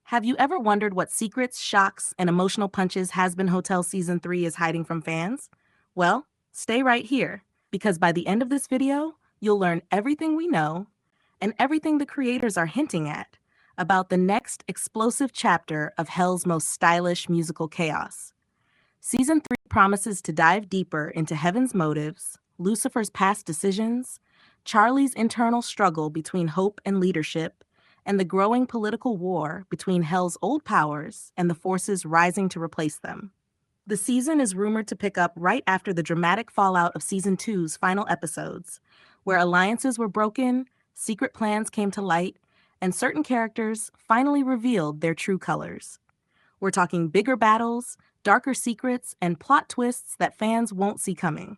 Have you ever wondered what secrets, shocks, and emotional punches Hazbin Hotel Season 3 is hiding from fans? Well, stay right here, because by the end of this video, you'll learn everything we know and everything the creators are hinting at about the next explosive chapter of Hell's most stylish musical chaos. Season 3 promises to dive deeper into Heaven's motives, Lucifer's past decisions, Charlie's internal struggle between hope and leadership, and the growing political war between Hell's old powers and the forces rising to replace them. The season is rumored to pick up right after the dramatic fallout of Season two's final episodes, where alliances were broken, secret plans came to light, and certain characters finally revealed their true colors. We're talking bigger battles, darker secrets, and plot twists that fans won't see coming.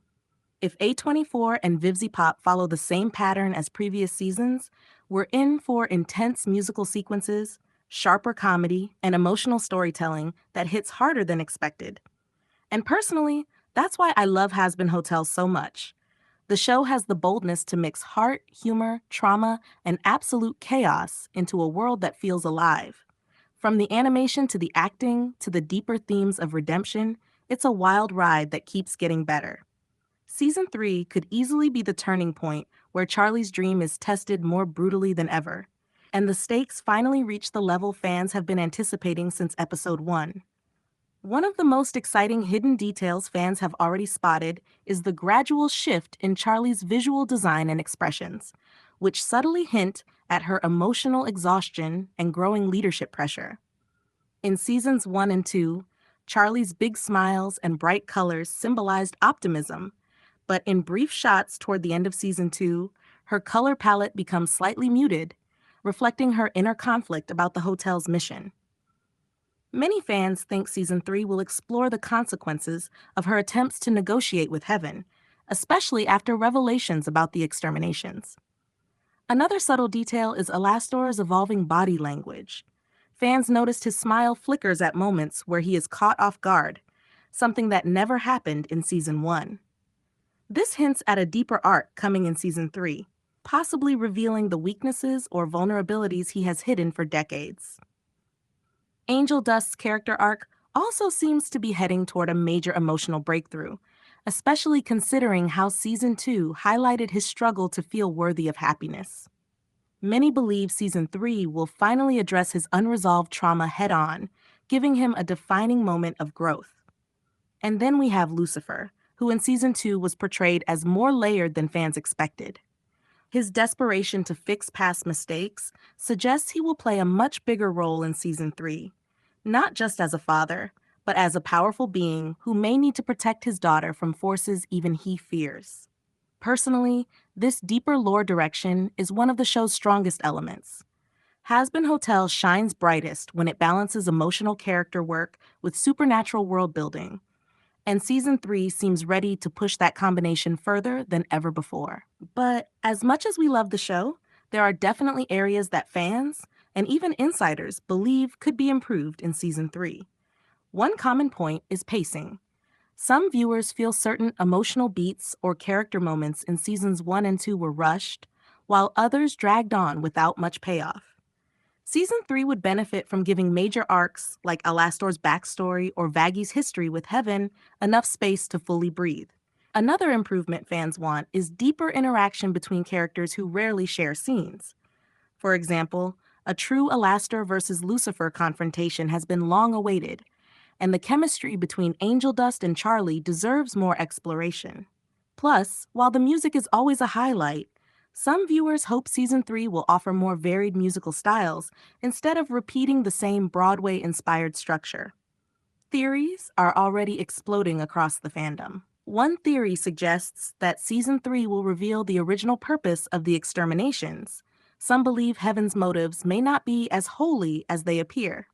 If A24 and Vivzy Pop follow the same pattern as previous seasons, we're in for intense musical sequences, sharper comedy, and emotional storytelling that hits harder than expected. And personally, that's why I love Hazbin Hotel so much. The show has the boldness to mix heart, humor, trauma, and absolute chaos into a world that feels alive. From the animation to the acting to the deeper themes of redemption, it's a wild ride that keeps getting better. Season 3 could easily be the turning point where Charlie's dream is tested more brutally than ever, and the stakes finally reach the level fans have been anticipating since episode 1. One of the most exciting hidden details fans have already spotted is the gradual shift in Charlie's visual design and expressions, which subtly hint at her emotional exhaustion and growing leadership pressure. In seasons 1 and 2, Charlie's big smiles and bright colors symbolized optimism, but in brief shots toward the end of season 2, her color palette becomes slightly muted, reflecting her inner conflict about the hotel's mission. Many fans think season 3 will explore the consequences of her attempts to negotiate with Heaven, especially after revelations about the exterminations. Another subtle detail is Alastor's evolving body language. Fans noticed his smile flickers at moments where he is caught off guard, something that never happened in season 1. This hints at a deeper arc coming in season 3, possibly revealing the weaknesses or vulnerabilities he has hidden for decades. Angel Dust's character arc also seems to be heading toward a major emotional breakthrough, especially considering how Season 2 highlighted his struggle to feel worthy of happiness. Many believe Season 3 will finally address his unresolved trauma head-on, giving him a defining moment of growth. And then we have Lucifer, who in Season 2 was portrayed as more layered than fans expected. His desperation to fix past mistakes suggests he will play a much bigger role in Season 3, not just as a father, but as a powerful being who may need to protect his daughter from forces even he fears. Personally, this deeper lore direction is one of the show's strongest elements. Hazbin Hotel shines brightest when it balances emotional character work with supernatural world building, and Season 3 seems ready to push that combination further than ever before. But as much as we love the show, there are definitely areas that fans, and even insiders, believe could be improved in Season 3. One common point is pacing. Some viewers feel certain emotional beats or character moments in Seasons 1 and 2 were rushed, while others dragged on without much payoff. Season 3 would benefit from giving major arcs like Alastor's backstory or Vaggy's history with Heaven enough space to fully breathe. Another improvement fans want is deeper interaction between characters who rarely share scenes. For example, a true Alastor versus Lucifer confrontation has been long awaited, and the chemistry between Angel Dust and Charlie deserves more exploration. Plus, while the music is always a highlight, some viewers hope Season 3 will offer more varied musical styles instead of repeating the same Broadway-inspired structure. Theories are already exploding across the fandom. One theory suggests that Season 3 will reveal the original purpose of the exterminations. Some believe Heaven's motives may not be as holy as they appear.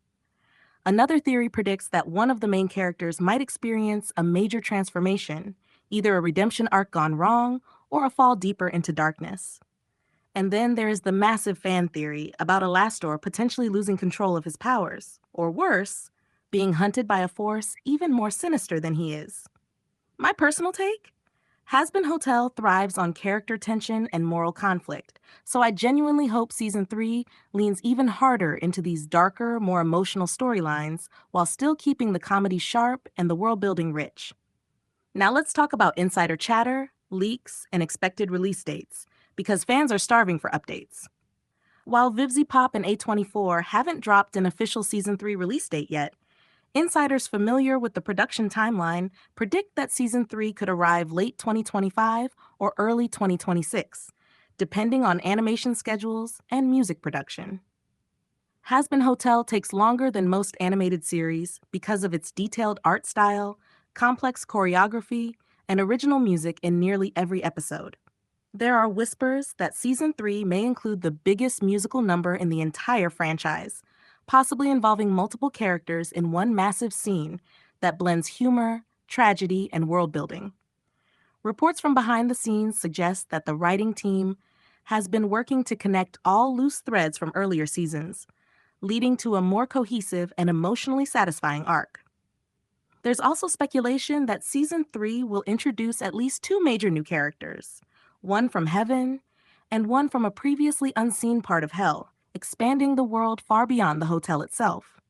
Another theory predicts that one of the main characters might experience a major transformation, either a redemption arc gone wrong or a fall deeper into darkness. And then there is the massive fan theory about Alastor potentially losing control of his powers, or worse, being hunted by a force even more sinister than he is. My personal take? Hazbin Hotel thrives on character tension and moral conflict, so I genuinely hope season 3 leans even harder into these darker, more emotional storylines while still keeping the comedy sharp and the world building rich. Now let's talk about insider chatter, leaks, and expected release dates, because fans are starving for updates. While Vivzy Pop and A24 haven't dropped an official season 3 release date yet, insiders familiar with the production timeline predict that season 3 could arrive late 2025 or early 2026, depending on animation schedules and music production. Hazbin Hotel takes longer than most animated series because of its detailed art style, complex choreography, and original music in nearly every episode. There are whispers that season 3 may include the biggest musical number in the entire franchise, possibly involving multiple characters in one massive scene that blends humor, tragedy, and world building. Reports from behind the scenes suggest that the writing team has been working to connect all loose threads from earlier seasons, leading to a more cohesive and emotionally satisfying arc. There's also speculation that season 3 will introduce at least two major new characters, one from heaven and one from a previously unseen part of hell, expanding the world far beyond the hotel itself.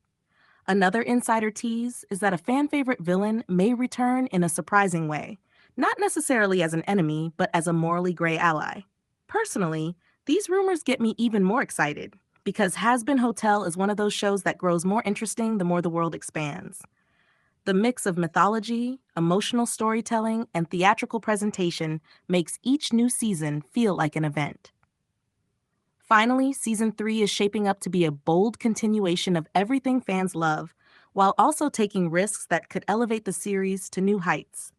Another insider tease is that a fan favorite villain may return in a surprising way, not necessarily as an enemy, but as a morally gray ally. Personally, these rumors get me even more excited, because Hazbin Hotel is one of those shows that grows more interesting the more the world expands. The mix of mythology, emotional storytelling, and theatrical presentation makes each new season feel like an event. Finally, season 3 is shaping up to be a bold continuation of everything fans love, while also taking risks that could elevate the series to new heights.